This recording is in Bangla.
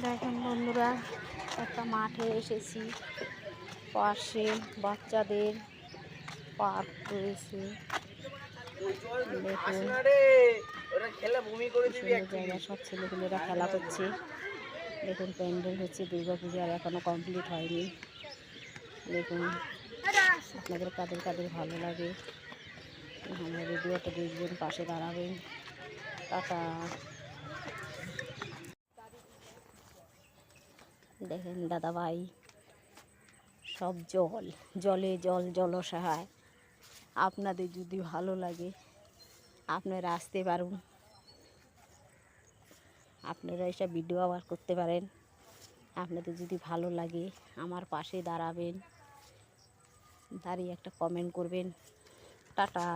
দেখেন বন্ধুরা, একটা মাঠে এসেছি। পাশে বাচ্চাদের পার্ক রয়েছে। দেখুন সুন্দর জায়গা, সব ছেলেগুলোরা খেলা করছে। দেখুন প্যান্ডেল হচ্ছে, দুর্গাপূজার এখনো কমপ্লিট হয়নি। দেখুন আপনাদের কাদের কাদের ভালো লাগে আমার ভিডিওটা দেখবেন, পাশে দাঁড়াবেন। টাটা। দেখেন দাদা ভাই, সব জলে জলসায়। আপনাদের যদি ভালো লাগে আপনারা আসতে পারুন, আপনারা এসব ভিডিও আবার করতে পারেন। আপনাদের যদি ভালো লাগে আমার পাশে দাঁড়াবেন, দাঁড়িয়ে একটা কমেন্ট করবেন। টাটা।